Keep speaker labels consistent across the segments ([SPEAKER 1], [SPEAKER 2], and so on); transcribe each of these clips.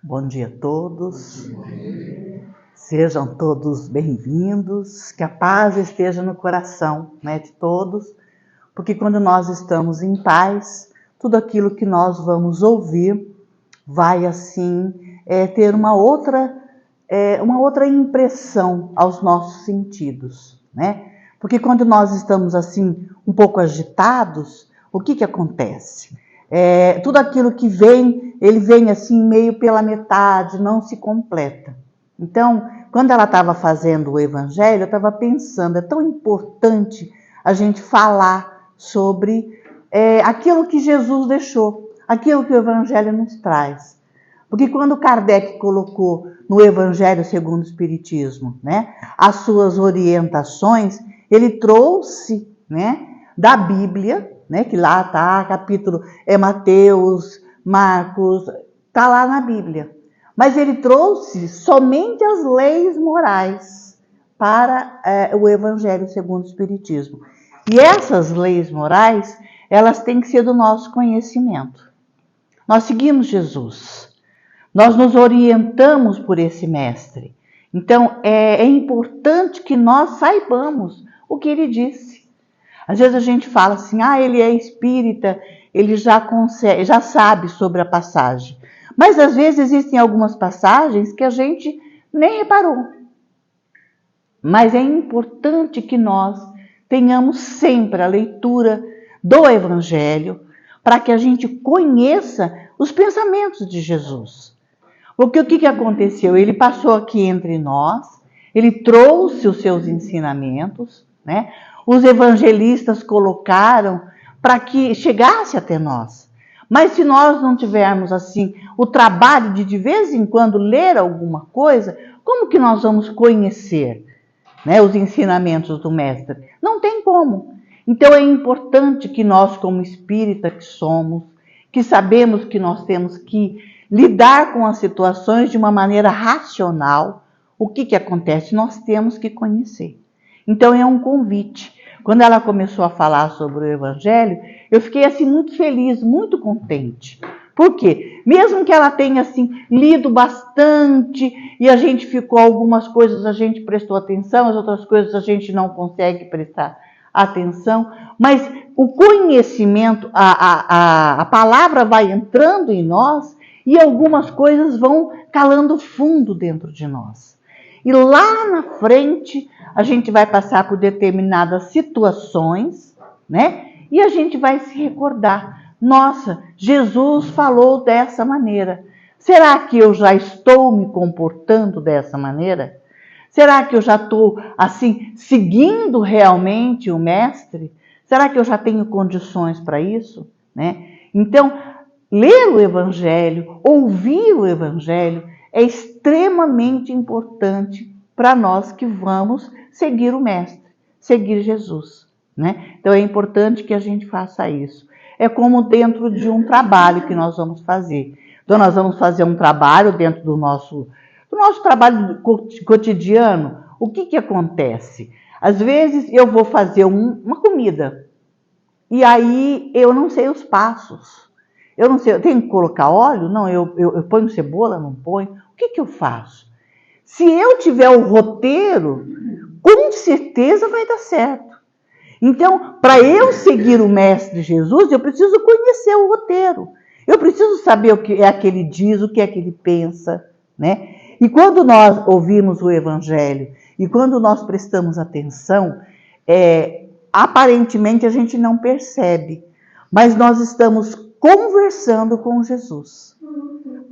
[SPEAKER 1] Bom dia a todos, sejam todos bem-vindos, que a paz esteja no coração, de todos, porque quando nós estamos em paz, tudo aquilo que nós vamos ouvir vai assim ter uma outra impressão aos nossos sentidos, Porque quando nós estamos assim um pouco agitados, o que acontece? Tudo aquilo que vem, ele vem assim meio pela metade, não se completa. Então, quando ela estava fazendo o evangelho, eu estava pensando, é tão importante a gente falar sobre aquilo que Jesus deixou, aquilo que o evangelho nos traz. Porque quando Kardec colocou no Evangelho segundo o Espiritismo, as suas orientações, ele trouxe, da Bíblia, que lá está, capítulo Mateus, Marcos, está lá na Bíblia. Mas ele trouxe somente as leis morais para o Evangelho segundo o Espiritismo. E essas leis morais, elas têm que ser do nosso conhecimento. Nós seguimos Jesus. Nós nos orientamos por esse mestre. Então, é importante que nós saibamos o que ele disse. Às vezes a gente fala assim, ele é espírita, ele já sabe sobre a passagem. Mas às vezes existem algumas passagens que a gente nem reparou. Mas é importante que nós tenhamos sempre a leitura do Evangelho para que a gente conheça os pensamentos de Jesus. Porque o que aconteceu? Ele passou aqui entre nós, ele trouxe os seus ensinamentos, Os evangelistas colocaram para que chegasse até nós. Mas se nós não tivermos assim o trabalho de vez em quando ler alguma coisa, como que nós vamos conhecer, os ensinamentos do mestre? Não tem como. Então é importante que nós, como espírita que somos, que sabemos que nós temos que lidar com as situações de uma maneira racional, o que acontece? Nós temos que conhecer. Então é um convite. Quando ela começou a falar sobre o Evangelho, eu fiquei assim muito feliz, muito contente. Por quê? Mesmo que ela tenha assim lido bastante e a gente ficou, algumas coisas a gente prestou atenção, as outras coisas a gente não consegue prestar atenção, mas o conhecimento, a palavra vai entrando em nós e algumas coisas vão calando fundo dentro de nós. E lá na frente, a gente vai passar por determinadas situações, E a gente vai se recordar, nossa, Jesus falou dessa maneira. Será que eu já estou me comportando dessa maneira? Será que eu já estou, assim, seguindo realmente o mestre? Será que eu já tenho condições para isso? Então, ler o Evangelho, ouvir o Evangelho, é extremamente importante para nós que vamos seguir o mestre, seguir Jesus, Então é importante que a gente faça isso. É como dentro de um trabalho que nós vamos fazer. Então nós vamos fazer um trabalho dentro do nosso trabalho cotidiano. O que acontece? Às vezes eu vou fazer uma comida e aí eu não sei os passos. Eu não sei, eu tenho que colocar óleo? Não, eu ponho cebola? Não ponho? O que eu faço? Se eu tiver o roteiro, com certeza vai dar certo. Então, para eu seguir o Mestre Jesus, eu preciso conhecer o roteiro. Eu preciso saber o que é que ele diz, o que é que ele pensa, E quando nós ouvimos o Evangelho e quando nós prestamos atenção, aparentemente a gente não percebe, mas nós estamos conversando com Jesus.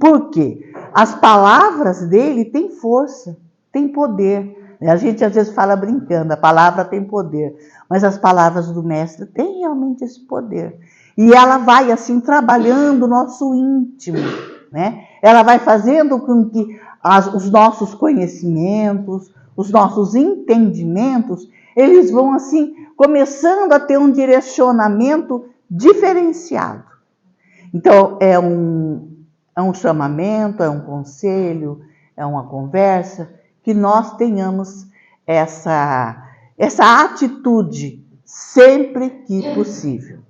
[SPEAKER 1] Por quê? As palavras dele têm força, têm poder. A gente às vezes fala brincando, a palavra tem poder, mas as palavras do mestre têm realmente esse poder. E ela vai assim trabalhando o nosso íntimo, Ela vai fazendo com que os nossos conhecimentos, os nossos entendimentos, eles vão assim começando a ter um direcionamento diferenciado. Então, é um chamamento, é um conselho, é uma conversa, que nós tenhamos essa atitude sempre que possível.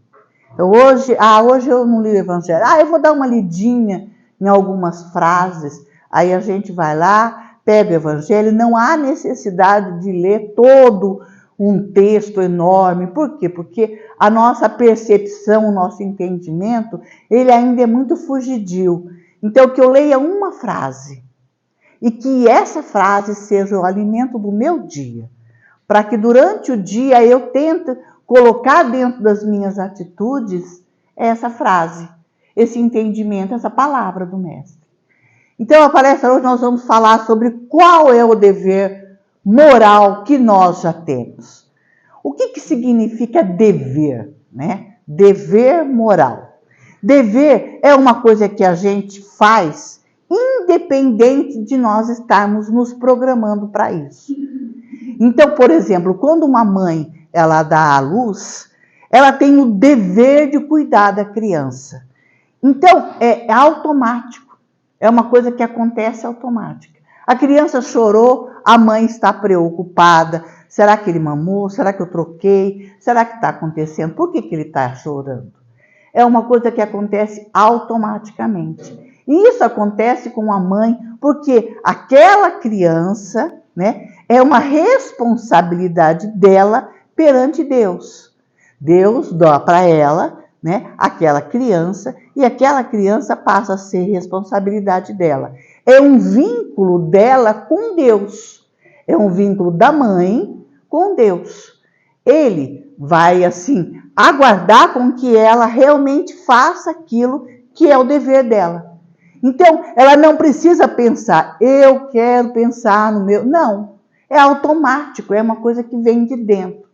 [SPEAKER 1] Então, hoje eu não li o Evangelho. Eu vou dar uma lidinha, em algumas frases. Aí a gente vai lá, pega o Evangelho, não há necessidade de ler todo um texto enorme. Por quê? Porque a nossa percepção, o nosso entendimento, ele ainda é muito fugidio. Então, que eu leia uma frase e que essa frase seja o alimento do meu dia, para que durante o dia eu tente colocar dentro das minhas atitudes essa frase, esse entendimento, essa palavra do Mestre. Então, a palestra hoje nós vamos falar sobre qual é o dever moral que nós já temos. O que significa dever, né? Dever moral. Dever é uma coisa que a gente faz independente de nós estarmos nos programando para isso. Então, por exemplo, quando uma mãe ela dá à luz, ela tem o dever de cuidar da criança. Então, é automático. É uma coisa que acontece automática. A criança chorou, a mãe está preocupada. Será que ele mamou? Será que eu troquei? Será que está acontecendo? Por que ele está chorando? É uma coisa que acontece automaticamente. E isso acontece com a mãe porque aquela criança, né, é uma responsabilidade dela perante Deus. Deus dá para ela, né, aquela criança, e aquela criança passa a ser responsabilidade dela. É um vínculo dela com Deus. É um vínculo da mãe com Deus. Ele vai, assim, aguardar com que ela realmente faça aquilo que é o dever dela. Então, ela não precisa pensar, eu quero pensar no meu... Não, é automático, é uma coisa que vem de dentro.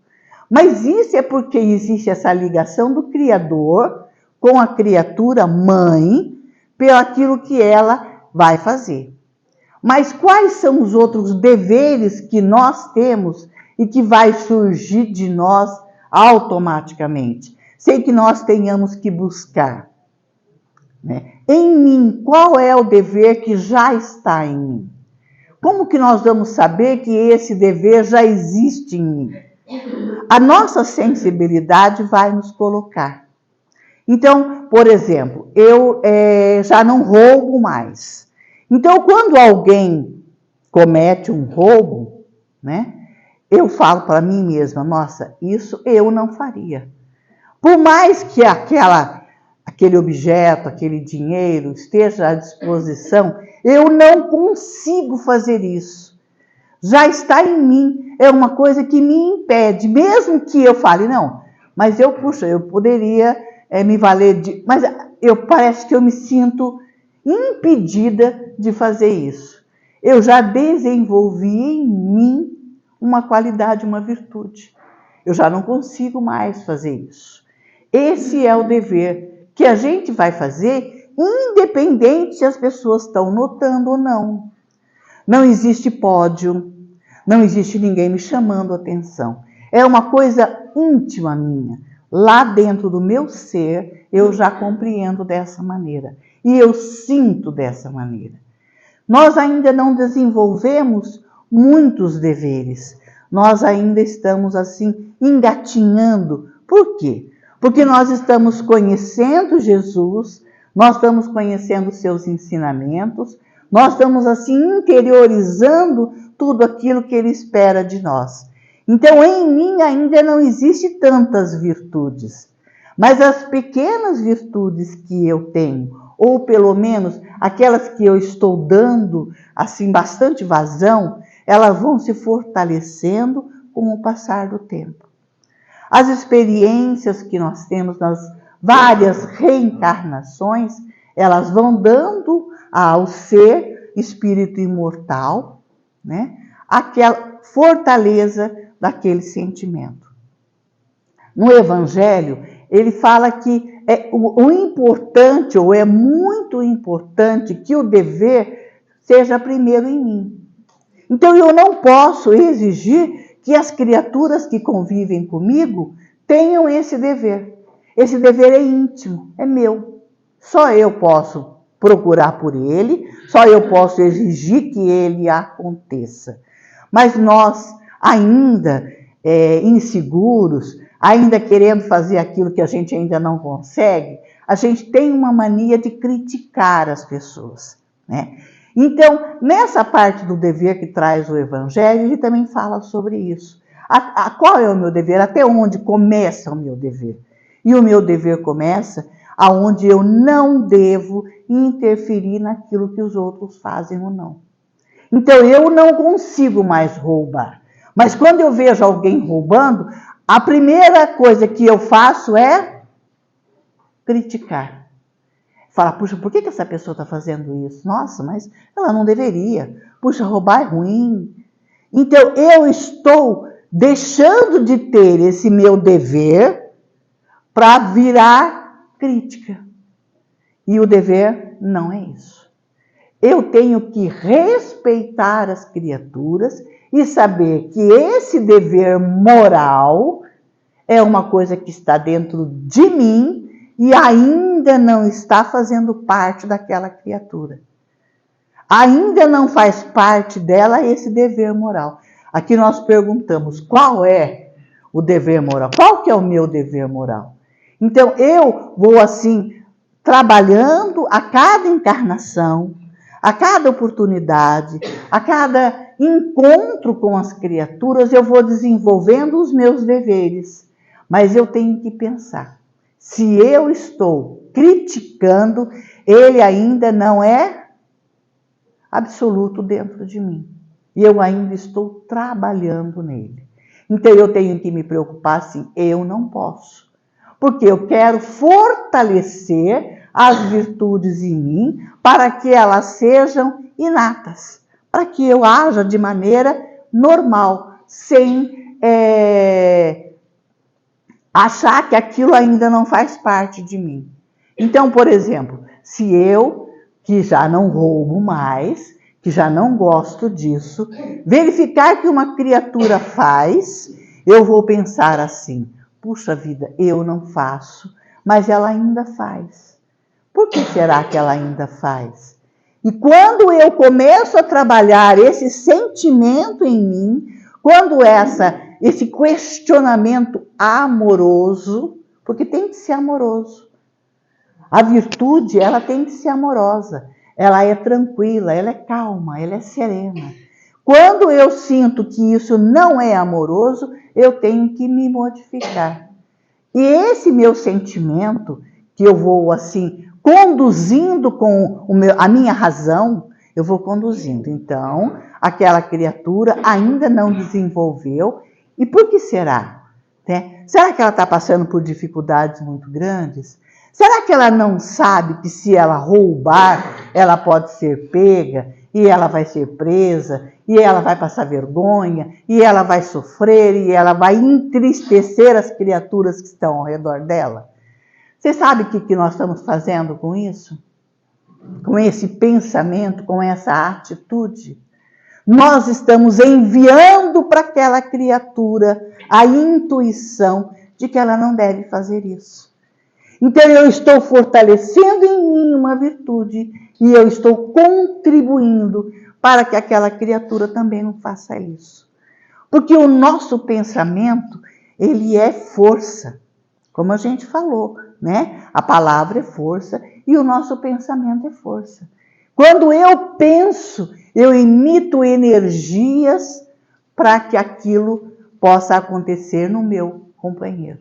[SPEAKER 1] Mas isso é porque existe essa ligação do Criador com a criatura mãe, pelo aquilo que ela vai fazer. Mas quais são os outros deveres que nós temos e que vai surgir de nós automaticamente, sem que nós tenhamos que buscar? Né? Em mim, qual é o dever que já está em mim? Como que nós vamos saber que esse dever já existe em mim? A nossa sensibilidade vai nos colocar. Então, por exemplo, eu já não roubo mais. Então, quando alguém comete um roubo, né, eu falo para mim mesma, nossa, isso eu não faria. Por mais que aquele objeto, aquele dinheiro esteja à disposição, eu não consigo fazer isso. Já está em mim, é uma coisa que me impede, mesmo que eu fale, não, mas eu poderia me valer de... Mas parece que eu me sinto impedida de fazer isso. Eu já desenvolvi em mim uma qualidade, uma virtude. Eu já não consigo mais fazer isso. Esse é o dever que a gente vai fazer, independente se as pessoas estão notando ou não. Não existe pódio, não existe ninguém me chamando a atenção. É uma coisa íntima minha. Lá dentro do meu ser, eu já compreendo dessa maneira. E eu sinto dessa maneira. Nós ainda não desenvolvemos muitos deveres. Nós ainda estamos assim, engatinhando. Por quê? Porque nós estamos conhecendo Jesus, nós estamos conhecendo seus ensinamentos, nós estamos assim interiorizando tudo aquilo que ele espera de nós. Então, em mim ainda não existe tantas virtudes, mas as pequenas virtudes que eu tenho, ou pelo menos aquelas que eu estou dando assim bastante vazão, elas vão se fortalecendo com o passar do tempo. As experiências que nós temos nas várias reencarnações, elas vão dando ao ser espírito imortal, né, aquela fortaleza daquele sentimento. No Evangelho, ele fala que o importante, ou é muito importante, que o dever seja primeiro em mim. Então, eu não posso exigir que as criaturas que convivem comigo tenham esse dever. Esse dever é íntimo, é meu. Só eu posso procurar por ele, só eu posso exigir que ele aconteça. Mas nós, ainda inseguros, ainda querendo fazer aquilo que a gente ainda não consegue, a gente tem uma mania de criticar as pessoas, né? Então, nessa parte do dever que traz o Evangelho, ele também fala sobre isso. Qual é o meu dever? Até onde começa o meu dever? E o meu dever começa aonde eu não devo interferir naquilo que os outros fazem ou não. Então, eu não consigo mais roubar. Mas quando eu vejo alguém roubando, a primeira coisa que eu faço é criticar. Fala, puxa, por que essa pessoa está fazendo isso? Nossa, mas ela não deveria. Puxa, roubar é ruim. Então, eu estou deixando de ter esse meu dever para virar crítica. E o dever não é isso. Eu tenho que respeitar as criaturas e saber que esse dever moral é uma coisa que está dentro de mim e ainda não está fazendo parte daquela criatura. Ainda não faz parte dela esse dever moral. Aqui nós perguntamos, qual é o dever moral? Qual que é o meu dever moral? Então, eu vou assim, trabalhando a cada encarnação, a cada oportunidade, a cada encontro com as criaturas, eu vou desenvolvendo os meus deveres. Mas eu tenho que pensar, se eu estou criticando, ele ainda não é absoluto dentro de mim. E eu ainda estou trabalhando nele. Então eu tenho que me preocupar assim, eu não posso. Porque eu quero fortalecer as virtudes em mim para que elas sejam inatas. Para que eu haja de maneira normal, sem achar que aquilo ainda não faz parte de mim. Então, por exemplo, se eu, que já não roubo mais, que já não gosto disso, verificar que uma criatura faz, eu vou pensar assim, puxa vida, eu não faço, mas ela ainda faz. Por que será que ela ainda faz? E quando eu começo a trabalhar esse sentimento em mim, quando esse questionamento amoroso, porque tem que ser amoroso. A virtude, ela tem que ser amorosa. Ela é tranquila, ela é calma, ela é serena. Quando eu sinto que isso não é amoroso, eu tenho que me modificar. E esse meu sentimento, que eu vou assim, conduzindo com a minha razão, eu vou conduzindo. Então, aquela criatura ainda não desenvolveu. E por que será? Né? Será que ela está passando por dificuldades muito grandes? Será que ela não sabe que se ela roubar, ela pode ser pega, e ela vai ser presa, e ela vai passar vergonha, e ela vai sofrer, e ela vai entristecer as criaturas que estão ao redor dela? Você sabe o que nós estamos fazendo com isso? Com esse pensamento, com essa atitude? Nós estamos enviando para aquela criatura a intuição de que ela não deve fazer isso. Então eu estou fortalecendo em mim uma virtude e eu estou contribuindo para que aquela criatura também não faça isso. Porque o nosso pensamento, ele é força, como a gente falou, né? A palavra é força e o nosso pensamento é força. Quando eu penso, eu emito energias para que aquilo possa acontecer no meu companheiro.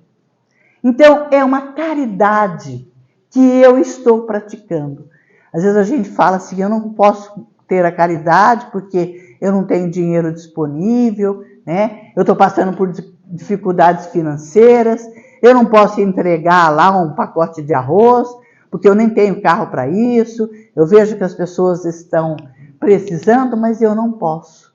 [SPEAKER 1] Então, é uma caridade que eu estou praticando. Às vezes a gente fala assim, eu não posso ter a caridade porque eu não tenho dinheiro disponível, né? Eu estou passando por dificuldades financeiras, eu não posso entregar lá um pacote de arroz, porque eu nem tenho carro para isso, eu vejo que as pessoas estão precisando, mas eu não posso.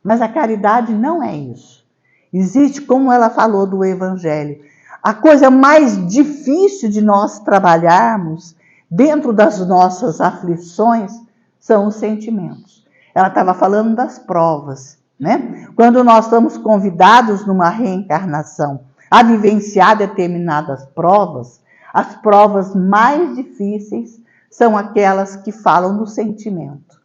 [SPEAKER 1] Mas a caridade não é isso. Existe, como ela falou do Evangelho, a coisa mais difícil de nós trabalharmos dentro das nossas aflições são os sentimentos. Ela estava falando das provas, né? Quando nós estamos convidados numa reencarnação a vivenciar determinadas provas, as provas mais difíceis são aquelas que falam do sentimento.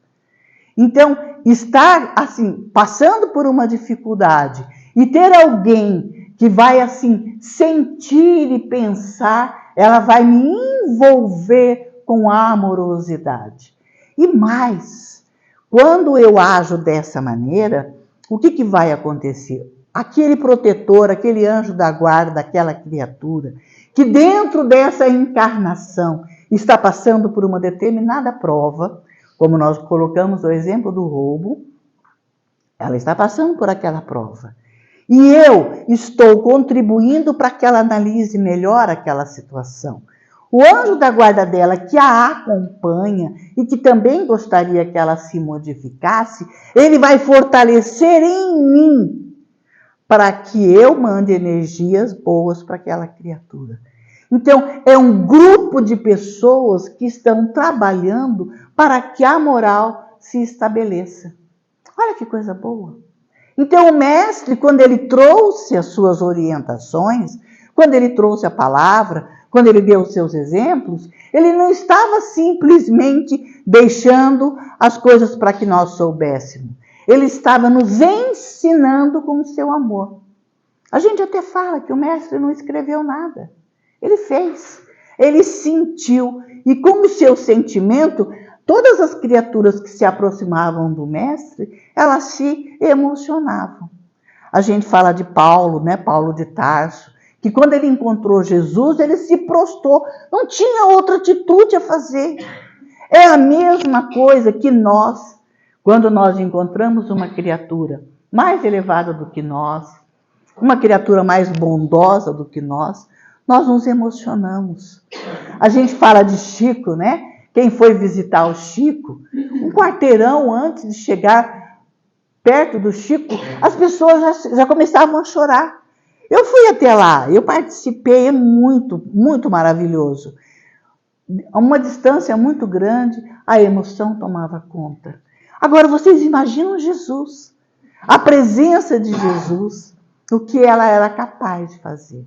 [SPEAKER 1] Então, estar assim, passando por uma dificuldade e ter alguém que vai assim sentir e pensar, ela vai me envolver com amorosidade. E mais, quando eu ajo dessa maneira, o que vai acontecer? Aquele protetor, aquele anjo da guarda, daquela criatura, que dentro dessa encarnação está passando por uma determinada prova, como nós colocamos o exemplo do roubo, ela está passando por aquela prova. E eu estou contribuindo para que ela analise melhor aquela situação. O anjo da guarda dela, que a acompanha e que também gostaria que ela se modificasse, ele vai fortalecer em mim para que eu mande energias boas para aquela criatura. Então, é um grupo de pessoas que estão trabalhando para que a moral se estabeleça. Olha que coisa boa. Então, o mestre, quando ele trouxe as suas orientações, quando ele trouxe a palavra, quando ele deu os seus exemplos, ele não estava simplesmente deixando as coisas para que nós soubéssemos. Ele estava nos ensinando com o seu amor. A gente até fala que o mestre não escreveu nada. Ele fez, ele sentiu. E com o seu sentimento, todas as criaturas que se aproximavam do mestre, elas se emocionavam. A gente fala de Paulo, né? Paulo de Tarso, que quando ele encontrou Jesus, ele se prostrou, não tinha outra atitude a fazer. É a mesma coisa que nós, quando nós encontramos uma criatura mais elevada do que nós, uma criatura mais bondosa do que nós nos emocionamos. A gente fala de Chico, né? Quem foi visitar o Chico, um quarteirão antes de chegar perto do Chico, as pessoas já começavam a chorar. Eu fui até lá, eu participei, é muito, muito maravilhoso. A uma distância muito grande, a emoção tomava conta. Agora, vocês imaginam Jesus, a presença de Jesus, o que ela era capaz de fazer.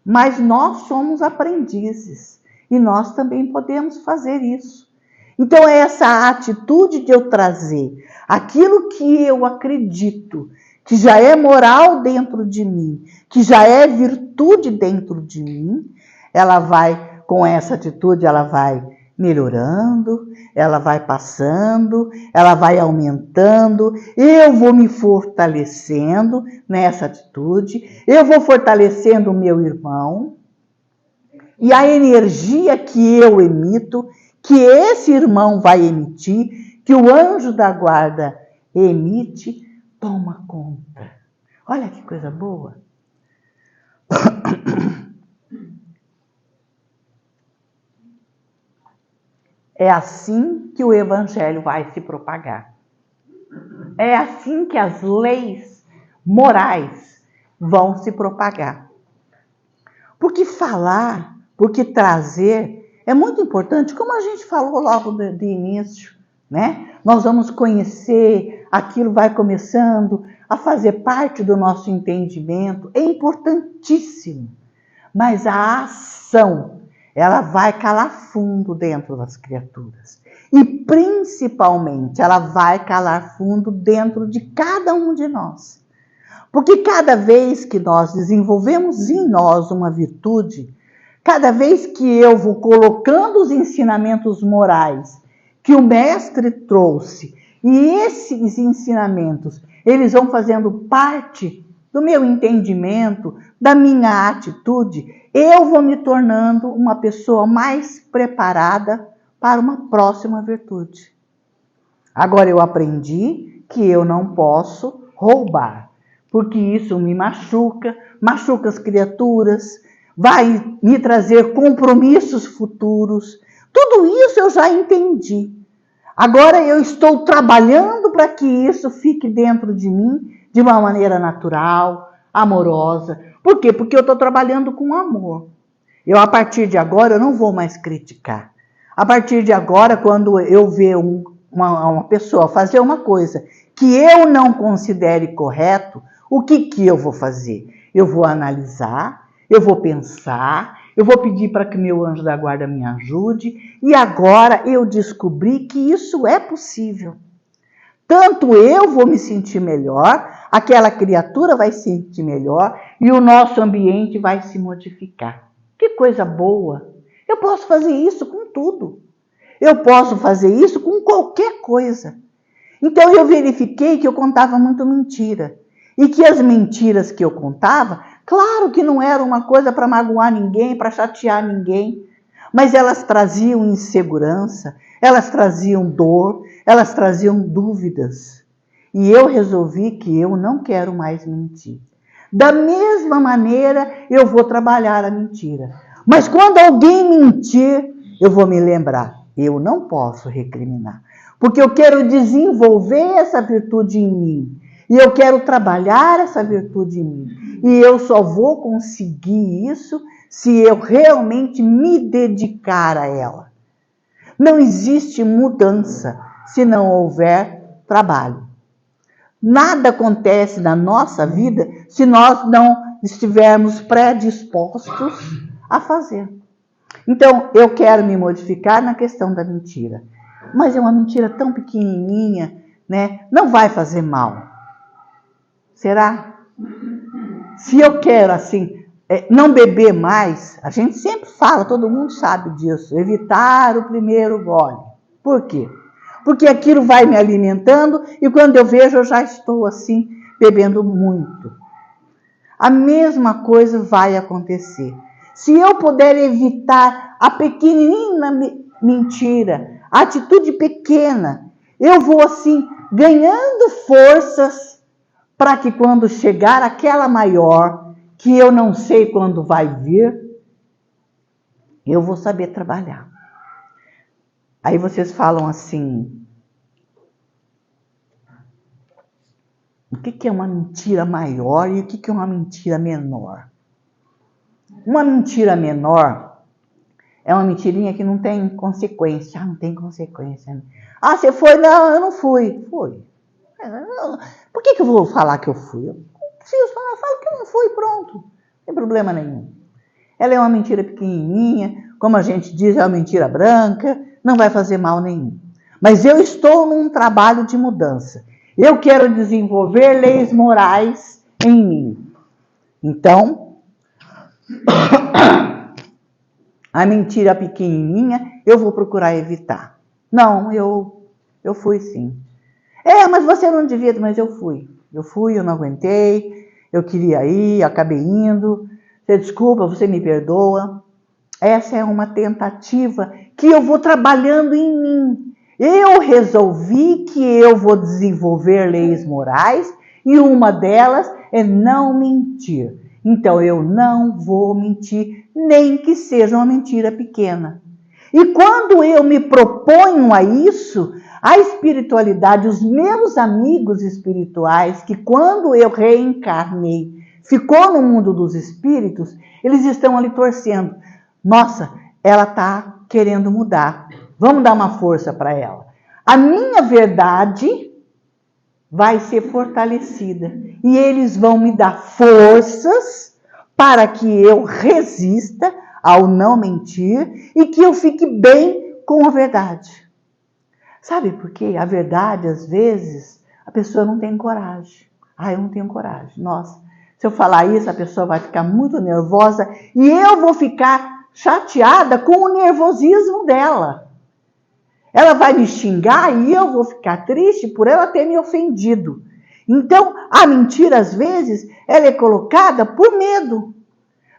[SPEAKER 1] Mas nós somos aprendizes e nós também podemos fazer isso. Então, é essa atitude de eu trazer aquilo que eu acredito, que já é moral dentro de mim, que já é virtude dentro de mim, ela vai, com essa atitude, ela vai melhorando, ela vai passando, ela vai aumentando, eu vou me fortalecendo nessa atitude, eu vou fortalecendo o meu irmão, e a energia que eu emito, que esse irmão vai emitir, que o anjo da guarda emite, toma conta. Olha que coisa boa. É assim que o evangelho vai se propagar. É assim que as leis morais vão se propagar. Porque falar, porque trazer, é muito importante, como a gente falou logo de início, né? Nós vamos conhecer, aquilo vai começando a fazer parte do nosso entendimento, é importantíssimo. Mas a ação, ela vai calar fundo dentro das criaturas. E principalmente, ela vai calar fundo dentro de cada um de nós. Porque cada vez que nós desenvolvemos em nós uma virtude, cada vez que eu vou colocando os ensinamentos morais que o mestre trouxe, e esses ensinamentos, eles vão fazendo parte do meu entendimento, da minha atitude, eu vou me tornando uma pessoa mais preparada para uma próxima virtude. Agora eu aprendi que eu não posso roubar, porque isso me machuca, machuca as criaturas, vai me trazer compromissos futuros. Tudo isso eu já entendi. Agora eu estou trabalhando para que isso fique dentro de mim de uma maneira natural, amorosa. Por quê? Porque eu estou trabalhando com amor. A partir de agora, eu não vou mais criticar. A partir de agora, quando eu ver uma pessoa fazer uma coisa que eu não considere correto, o que eu vou fazer? Eu vou analisar, eu vou pensar, eu vou pedir para que meu anjo da guarda me ajude, e agora eu descobri que isso é possível. Tanto eu vou me sentir melhor, aquela criatura vai se sentir melhor e o nosso ambiente vai se modificar. Que coisa boa! Eu posso fazer isso com tudo. Eu posso fazer isso com qualquer coisa. Então eu verifiquei que eu contava muito mentira. E que as mentiras que eu contava, claro que não era uma coisa para magoar ninguém, para chatear ninguém, mas elas traziam insegurança, elas traziam dor, elas traziam dúvidas. E eu resolvi que eu não quero mais mentir. Da mesma maneira, eu vou trabalhar a mentira. Mas quando alguém mentir, eu vou me lembrar, eu não posso recriminar. Porque eu quero desenvolver essa virtude em mim. E eu quero trabalhar essa virtude em mim. E eu só vou conseguir isso se eu realmente me dedicar a ela. Não existe mudança se não houver trabalho. Nada acontece na nossa vida se nós não estivermos predispostos a fazer. Então, eu quero me modificar na questão da mentira. Mas é uma mentira tão pequenininha, né? Não vai fazer mal. Será? Se eu quero, assim, não beber mais, a gente sempre fala, todo mundo sabe disso, evitar o primeiro gole. Por quê? Porque aquilo vai me alimentando e quando eu vejo, eu já estou, assim, bebendo muito. A mesma coisa vai acontecer. Se eu puder evitar a pequenina mentira, a atitude pequena, eu vou, assim, ganhando forças para que quando chegar aquela maior, que eu não sei quando vai vir, eu vou saber trabalhar. Aí vocês falam assim, o que é uma mentira maior e o que é uma mentira menor? Uma mentira menor é uma mentirinha que não tem consequência. Ah, não tem consequência. Ah, você foi? Não, eu não fui. Fui. Por que eu vou falar que eu fui? Eu não preciso falar, eu falo que eu não fui, pronto. Não tem problema nenhum. Ela é uma mentira pequenininha, como a gente diz, é uma mentira branca, não vai fazer mal nenhum. Mas eu estou num trabalho de mudança. Eu quero desenvolver leis morais em mim. Então, a mentira pequenininha eu vou procurar evitar. Não, eu fui sim. Mas você não devia, mas eu fui. Eu não aguentei, eu queria ir, acabei indo. Você desculpa, você me perdoa. Essa é uma tentativa que eu vou trabalhando em mim. Eu resolvi que eu vou desenvolver leis morais e uma delas é não mentir. Então eu não vou mentir, nem que seja uma mentira pequena. E quando eu me proponho a isso, a espiritualidade, os meus amigos espirituais, que quando eu reencarnei, ficou no mundo dos espíritos, eles estão ali torcendo. Nossa, ela está querendo mudar. Vamos dar uma força para ela. A minha verdade vai ser fortalecida. E eles vão me dar forças para que eu resista ao não mentir e que eu fique bem com a verdade. Sabe por quê? A verdade, às vezes, a pessoa não tem coragem. Ah, eu não tenho coragem. Nossa, se eu falar isso, a pessoa vai ficar muito nervosa e eu vou ficar chateada com o nervosismo dela. Ela vai me xingar e eu vou ficar triste por ela ter me ofendido. Então, a mentira, às vezes, ela é colocada por medo.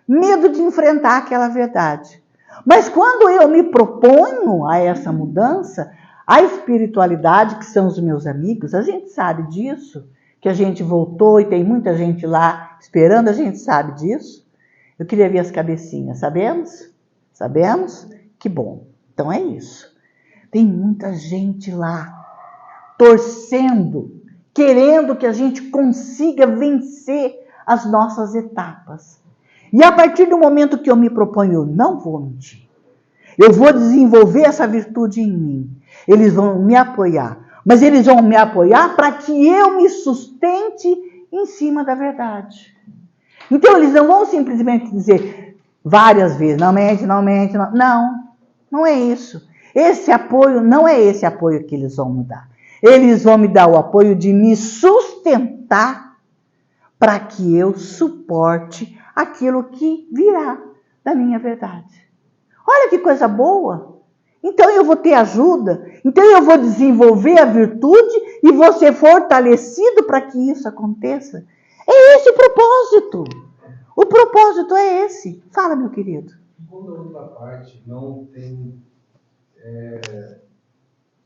[SPEAKER 1] Medo de enfrentar aquela verdade. Mas quando eu me proponho a essa mudança, a espiritualidade, que são os meus amigos, a gente sabe disso, que a gente voltou e tem muita gente lá esperando, a gente sabe disso. Eu queria ver as cabecinhas, sabemos? Sabemos? Que bom. Então é isso. Tem muita gente lá, torcendo, querendo que a gente consiga vencer as nossas etapas. E a partir do momento que eu me proponho, eu não vou mentir. Eu vou desenvolver essa virtude em mim. Eles vão me apoiar. Mas eles vão me apoiar para que eu me sustente em cima da verdade. Então eles não vão simplesmente dizer várias vezes, não mente, não mente. Não, não é isso. Esse apoio não é esse apoio que eles vão me dar. Eles vão me dar o apoio de me sustentar para que eu suporte aquilo que virá da minha verdade. Olha que coisa boa. Então eu vou ter ajuda, então eu vou desenvolver a virtude e vou ser fortalecido para que isso aconteça. É esse o propósito. O propósito é esse. Fala, meu querido.
[SPEAKER 2] Quando a outra parte não tem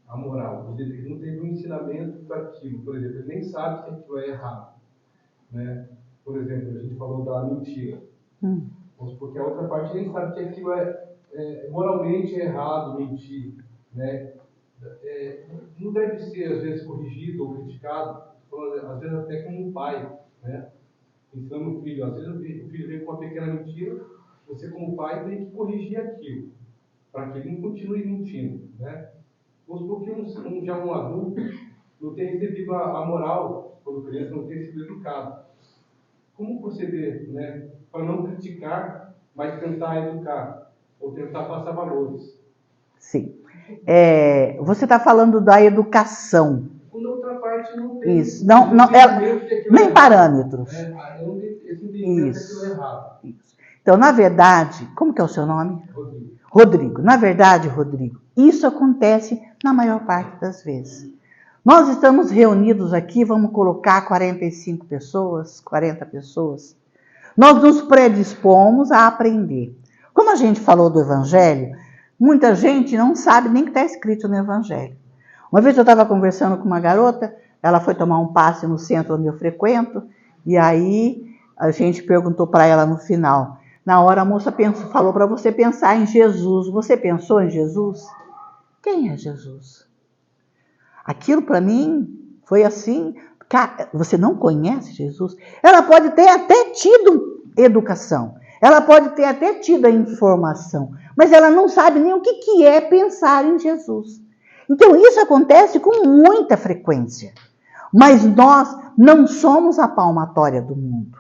[SPEAKER 2] a moral, ele não teve um ensinamento daquilo, por exemplo, ele nem sabe que aquilo é errado, né? Por exemplo, a gente falou da mentira. Porque a outra parte nem sabe que aquilo moralmente é errado, mentir, né? Não deve ser, às vezes, corrigido ou criticado, às vezes até como um pai, né? Ensinando o filho. Às vezes o filho vem com uma pequena mentira, você como pai tem que corrigir aquilo, para que ele não continue mentindo, né? Porque já um adulto não tem recebido a moral, quando criança não tem sido educado. Como proceder, né? Para não criticar, mas tentar educar, ou tentar passar valores.
[SPEAKER 1] Sim. Você está falando da educação.
[SPEAKER 2] Quando a outra parte não tem.
[SPEAKER 1] Isso. Não, nem parâmetros.
[SPEAKER 2] Eu não tenho esse entendimento que aquilo é errado.
[SPEAKER 1] Isso. Então, na verdade, como que é o seu nome?
[SPEAKER 2] Rodrigo.
[SPEAKER 1] Na verdade, Rodrigo, isso acontece na maior parte das vezes. Nós estamos reunidos aqui, vamos colocar 45 pessoas, 40 pessoas. Nós nos predispomos a aprender. Como a gente falou do Evangelho, muita gente não sabe nem o que está escrito no Evangelho. Uma vez eu estava conversando com uma garota, ela foi tomar um passe no centro onde eu frequento, e aí a gente perguntou para ela no final. Na hora a moça falou para você pensar em Jesus. Você pensou em Jesus? Quem é Jesus? Aquilo para mim foi assim, você não conhece Jesus? Ela pode ter até tido educação, ela pode ter até tido a informação, mas ela não sabe nem o que é pensar em Jesus. Então isso acontece com muita frequência, mas nós não somos a palmatória do mundo.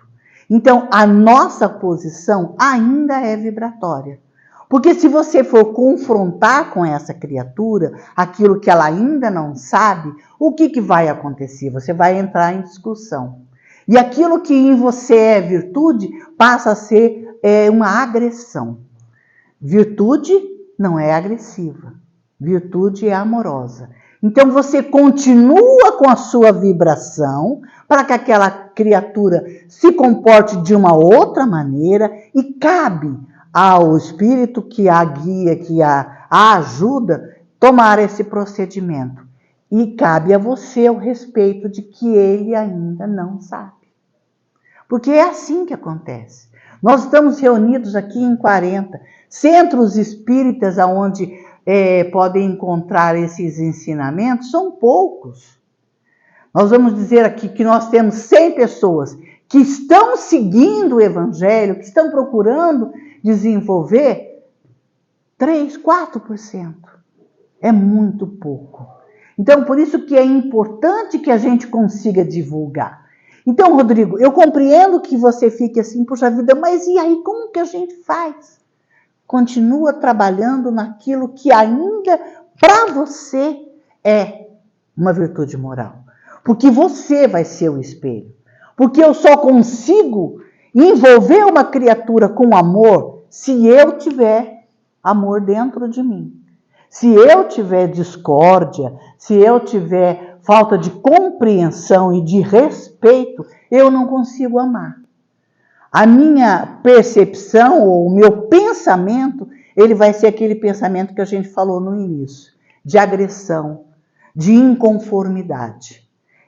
[SPEAKER 1] Então a nossa posição ainda é vibratória. Porque se você for confrontar com essa criatura aquilo que ela ainda não sabe, o que vai acontecer? Você vai entrar em discussão. E aquilo que em você é virtude passa a ser uma agressão. Virtude não é agressiva. Virtude é amorosa. Então você continua com a sua vibração para que aquela criatura se comporte de uma outra maneira e cabe ao espírito que a guia, que a ajuda, tomar esse procedimento. E cabe a você o respeito de que ele ainda não sabe. Porque é assim que acontece. Nós estamos reunidos aqui em 40 centros espíritas onde podem encontrar esses ensinamentos, são poucos. Nós vamos dizer aqui que nós temos 100 pessoas que estão seguindo o Evangelho, que estão procurando desenvolver 3%, 4%. É muito pouco. Então, por isso que é importante que a gente consiga divulgar. Então, Rodrigo, eu compreendo que você fique assim, puxa vida, mas e aí, como que a gente faz? Continua trabalhando naquilo que ainda para você é uma virtude moral. Porque você vai ser o espelho. Porque eu só consigo envolver uma criatura com amor se eu tiver amor dentro de mim. Se eu tiver discórdia, se eu tiver falta de compreensão e de respeito, eu não consigo amar. A minha percepção ou o meu pensamento, ele vai ser aquele pensamento que a gente falou no início, de agressão, de inconformidade.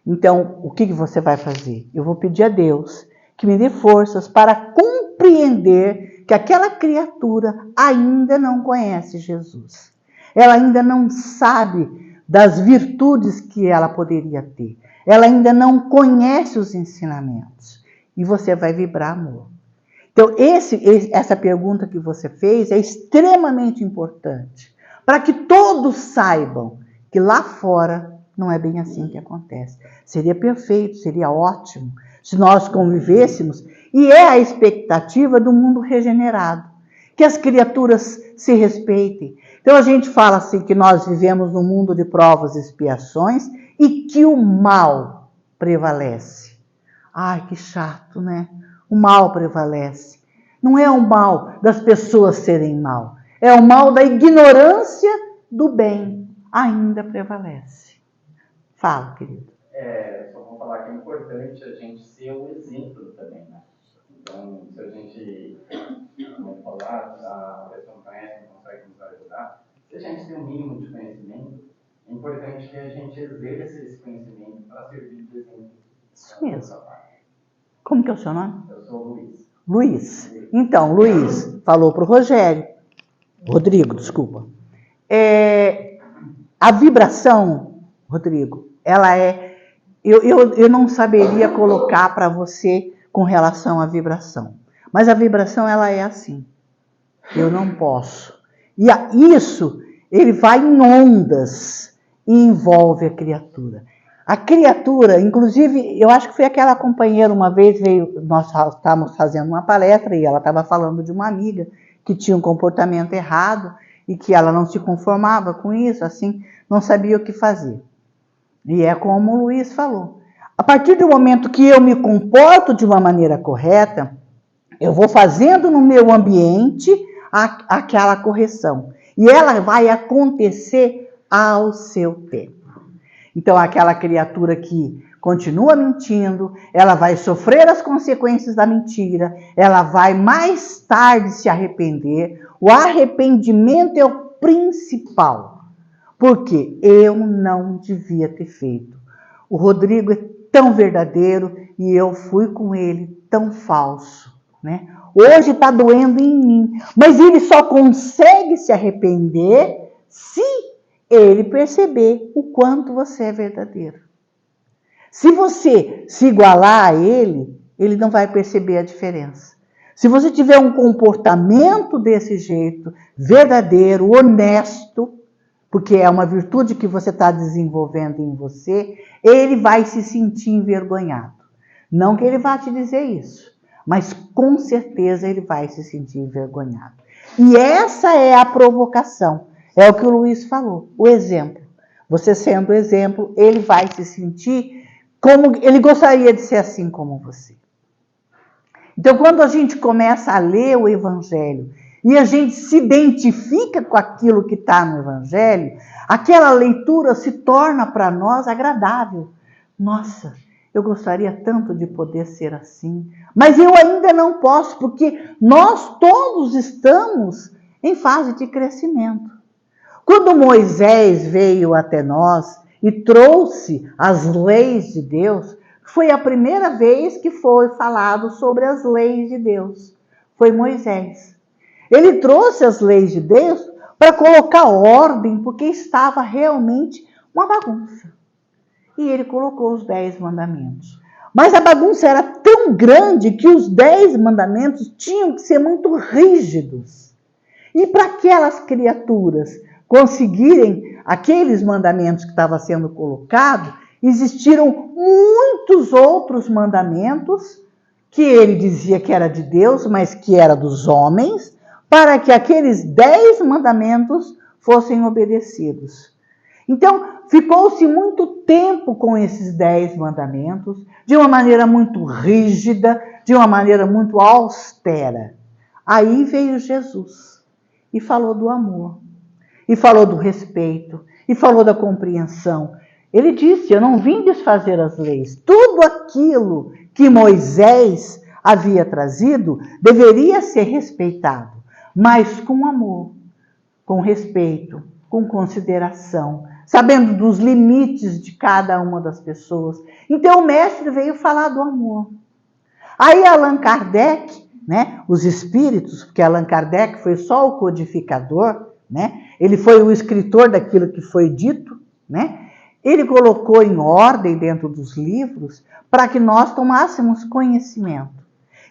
[SPEAKER 1] Então, o que você vai fazer? Eu vou pedir a Deus que me dê forças para compreender que aquela criatura ainda não conhece Jesus. Ela ainda não sabe das virtudes que ela poderia ter. Ela ainda não conhece os ensinamentos. E você vai vibrar amor. Então, essa pergunta que você fez é extremamente importante. Para que todos saibam que lá fora não é bem assim que acontece. Seria perfeito, seria ótimo se nós convivêssemos. E é a expectativa do mundo regenerado. Que as criaturas se respeitem. Então a gente fala assim que nós vivemos num mundo de provas e expiações e que o mal prevalece. Ai, que chato, né? O mal prevalece. Não é o mal das pessoas serem mal. É o mal da ignorância do bem. Ainda prevalece. Fala, querido.
[SPEAKER 3] Só vou falar que é importante a gente ser o exemplo também, né? Então, se a gente, vamos falar, a pessoa não conhece, não consegue nos ajudar, se a gente tem um mínimo de conhecimento, é importante que a gente exerça esse conhecimento para servir de exemplo.
[SPEAKER 1] Isso mesmo. Como que é o seu nome?
[SPEAKER 3] Eu sou o Luiz.
[SPEAKER 1] Luiz. Então, Luiz falou para o Rodrigo, desculpa. A vibração, Rodrigo, ela é... Eu não saberia colocar para você com relação à vibração. Mas a vibração, ela é assim. Eu não posso. E isso, ele vai em ondas e envolve a criatura. A criatura, inclusive, eu acho que foi aquela companheira uma vez, nós estávamos fazendo uma palestra e ela estava falando de uma amiga que tinha um comportamento errado e que ela não se conformava com isso, assim, não sabia o que fazer. E é como o Luiz falou. A partir do momento que eu me comporto de uma maneira correta, eu vou fazendo no meu ambiente aquela correção. E ela vai acontecer ao seu tempo. Então, aquela criatura que continua mentindo, ela vai sofrer as consequências da mentira, ela vai mais tarde se arrepender. O arrependimento é o principal, porque eu não devia ter feito. O Rodrigo é tão verdadeiro e eu fui com ele tão falso, né? Hoje está doendo em mim, mas ele só consegue se arrepender se ele perceber o quanto você é verdadeiro. Se você se igualar a ele, ele não vai perceber a diferença. Se você tiver um comportamento desse jeito, verdadeiro, honesto, porque é uma virtude que você está desenvolvendo em você, ele vai se sentir envergonhado. Não que ele vá te dizer isso, mas com certeza ele vai se sentir envergonhado. E essa é a provocação. É o que o Luiz falou, o exemplo. Você sendo o exemplo, ele vai se sentir como ele gostaria de ser assim como você. Então, quando a gente começa a ler o Evangelho e a gente se identifica com aquilo que está no Evangelho, aquela leitura se torna para nós agradável. Nossa, eu gostaria tanto de poder ser assim, mas eu ainda não posso, porque nós todos estamos em fase de crescimento. Quando Moisés veio até nós e trouxe as leis de Deus, foi a primeira vez que foi falado sobre as leis de Deus. Foi Moisés. Ele trouxe as leis de Deus para colocar ordem, porque estava realmente uma bagunça. E ele colocou os 10 mandamentos. Mas a bagunça era tão grande que os 10 mandamentos tinham que ser muito rígidos. E para aquelas criaturas conseguirem aqueles mandamentos que estavam sendo colocados, existiram muitos outros mandamentos que ele dizia que era de Deus, mas que era dos homens, para que aqueles 10 mandamentos fossem obedecidos. Então, ficou-se muito tempo com esses 10 mandamentos, de uma maneira muito rígida, de uma maneira muito austera. Aí veio Jesus e falou do amor. E falou do respeito, e falou da compreensão. Ele disse, eu não vim desfazer as leis. Tudo aquilo que Moisés havia trazido deveria ser respeitado, mas com amor, com respeito, com consideração, sabendo dos limites de cada uma das pessoas. Então o mestre veio falar do amor. Aí Allan Kardec, né, os espíritos, porque Allan Kardec foi só o codificador, né? Ele foi o escritor daquilo que foi dito, né? Ele colocou em ordem dentro dos livros para que nós tomássemos conhecimento.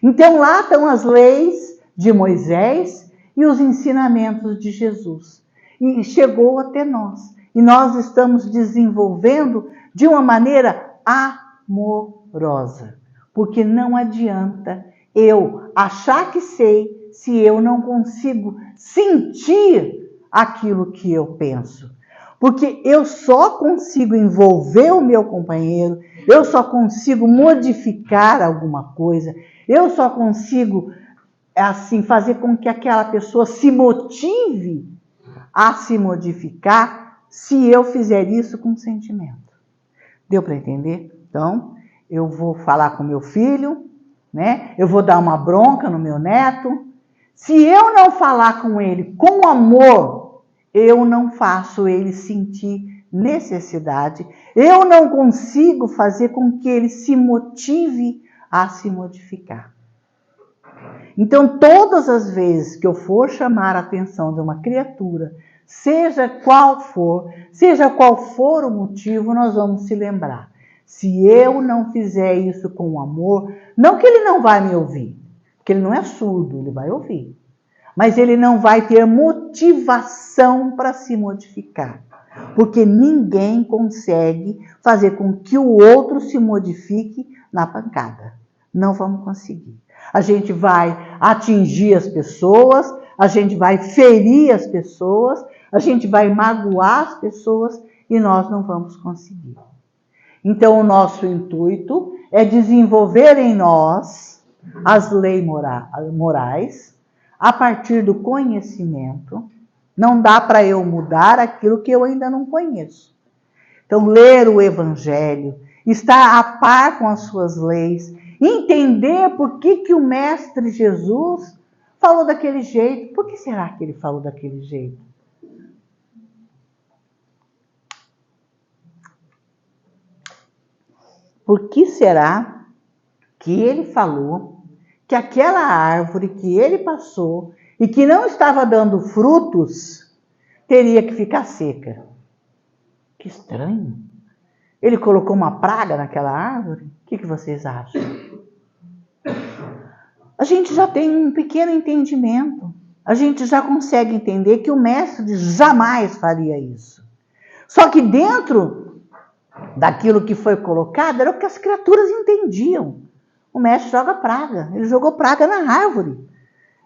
[SPEAKER 1] Então lá estão as leis de Moisés e os ensinamentos de Jesus. E chegou até nós. E nós estamos desenvolvendo de uma maneira amorosa. Porque não adianta eu achar que sei se eu não consigo sentir aquilo que eu penso. Porque eu só consigo envolver o meu companheiro, eu só consigo modificar alguma coisa, eu só consigo assim, fazer com que aquela pessoa se motive a se modificar se eu fizer isso com sentimento. Deu para entender? Então, eu vou falar com meu filho, né? Eu vou dar uma bronca no meu neto. Se eu não falar com ele com amor, eu não faço ele sentir necessidade. Eu não consigo fazer com que ele se motive a se modificar. Então, todas as vezes que eu for chamar a atenção de uma criatura, seja qual for o motivo, nós vamos se lembrar. Se eu não fizer isso com amor, não que ele não vai me ouvir, porque ele não é surdo, ele vai ouvir. Mas ele não vai ter motivação para se modificar. Porque ninguém consegue fazer com que o outro se modifique na pancada. Não vamos conseguir. A gente vai atingir as pessoas, a gente vai ferir as pessoas, a gente vai magoar as pessoas e nós não vamos conseguir. Então, o nosso intuito é desenvolver em nós as leis morais a partir do conhecimento. Não dá para eu mudar aquilo que eu ainda não conheço. Então, ler o Evangelho, estar a par com as suas leis, entender por que o Mestre Jesus falou daquele jeito. Por que será que ele falou daquele jeito? Por que será que ele falou que aquela árvore que ele passou e que não estava dando frutos teria que ficar seca? Que estranho. Ele colocou uma praga naquela árvore? O que vocês acham? A gente já tem um pequeno entendimento. A gente já consegue entender que o mestre jamais faria isso. Só que dentro daquilo que foi colocado era o que as criaturas entendiam. O mestre joga praga. Ele jogou praga na árvore.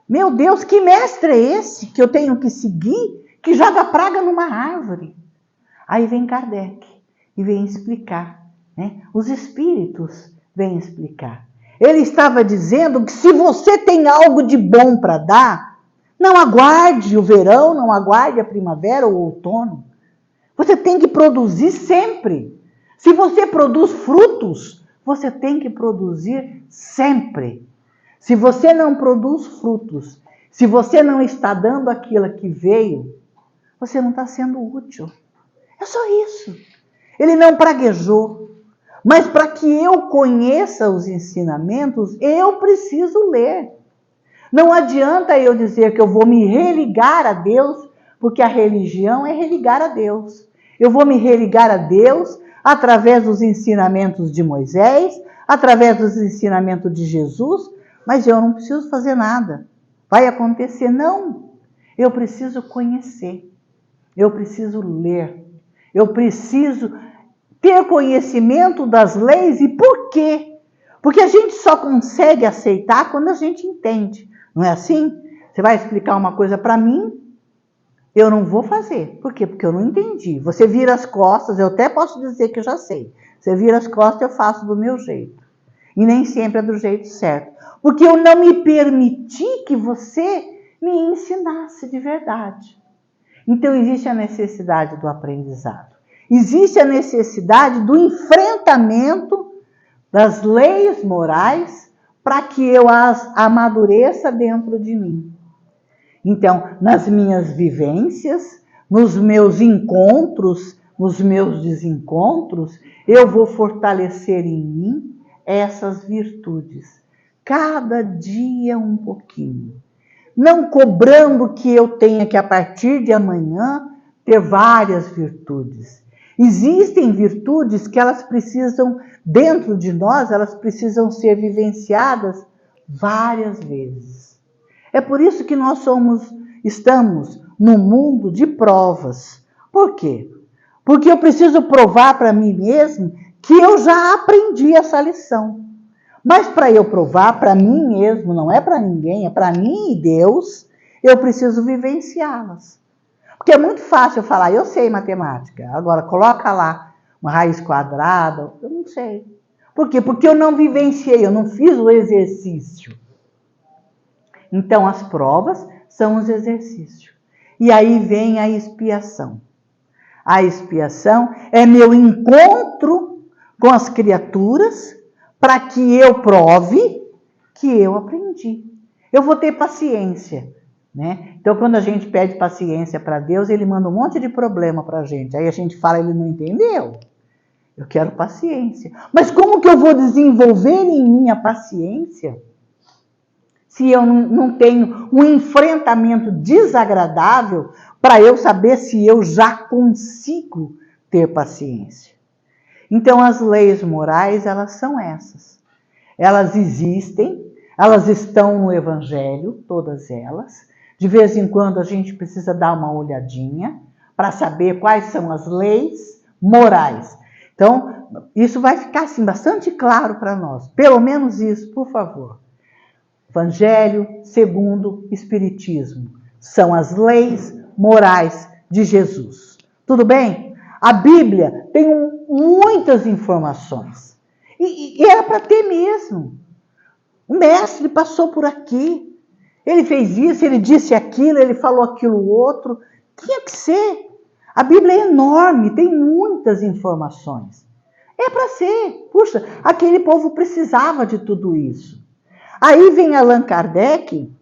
[SPEAKER 1] Meu Deus, que mestre é esse que eu tenho que seguir, que joga praga numa árvore? Aí vem Kardec e vem explicar, né? Os espíritos vêm explicar. Ele estava dizendo que se você tem algo de bom para dar, não aguarde o verão, não aguarde a primavera ou o outono. Você tem que produzir sempre. Se você produz frutos, você tem que produzir sempre. Se você não produz frutos, se você não está dando aquilo que veio, você não está sendo útil. É só isso. Ele não praguejou. Mas para que eu conheça os ensinamentos, eu preciso ler. Não adianta eu dizer que eu vou me religar a Deus, porque a religião é religar a Deus. Eu vou me religar a Deus através dos ensinamentos de Moisés, através dos ensinamentos de Jesus, mas eu não preciso fazer nada. Vai acontecer? Não. Eu preciso conhecer. Eu preciso ler. Eu preciso ter conhecimento das leis. E por quê? Porque a gente só consegue aceitar quando a gente entende. Não é assim? Você vai explicar uma coisa para mim, eu não vou fazer. Por quê? Porque eu não entendi. Você vira as costas, eu até posso dizer que eu já sei. Você vira as costas, eu faço do meu jeito. E nem sempre é do jeito certo. Porque eu não me permiti que você me ensinasse de verdade. Então existe a necessidade do aprendizado. Existe a necessidade do enfrentamento das leis morais para que eu as amadureça dentro de mim. Então, nas minhas vivências, nos meus encontros, nos meus desencontros, eu vou fortalecer em mim essas virtudes. Cada dia um pouquinho. Não cobrando que eu tenha que, a partir de amanhã, ter várias virtudes. Existem virtudes que elas precisam, dentro de nós, elas precisam ser vivenciadas várias vezes. É por isso que nós estamos num mundo de provas. Por quê? Porque eu preciso provar para mim mesmo que eu já aprendi essa lição. Mas para eu provar para mim mesmo, não é para ninguém, é para mim e Deus, eu preciso vivenciá-las. Porque é muito fácil eu falar, eu sei matemática, agora coloca lá uma raiz quadrada, eu não sei. Por quê? Porque eu não vivenciei, eu não fiz o exercício. Então, as provas são os exercícios. E aí vem a expiação. A expiação é meu encontro com as criaturas para que eu prove que eu aprendi. Eu vou ter paciência, né? Então, quando a gente pede paciência para Deus, Ele manda um monte de problema para a gente. Aí a gente fala, Ele não entendeu. Eu quero paciência. Mas como que eu vou desenvolver em mim a paciência se eu não tenho um enfrentamento desagradável para eu saber se eu já consigo ter paciência? Então, as leis morais, elas são essas. Elas existem, elas estão no Evangelho, todas elas. De vez em quando a gente precisa dar uma olhadinha para saber quais são as leis morais. Então, isso vai ficar assim bastante claro para nós. Pelo menos isso, por favor. Evangelho segundo Espiritismo. São as leis morais de Jesus. Tudo bem? A Bíblia tem muitas informações. E era para ter mesmo. O mestre passou por aqui. Ele fez isso, ele disse aquilo, ele falou aquilo outro. Tinha que ser. A Bíblia é enorme, tem muitas informações. É para ser. Puxa, aquele povo precisava de tudo isso. Aí vem Allan Kardec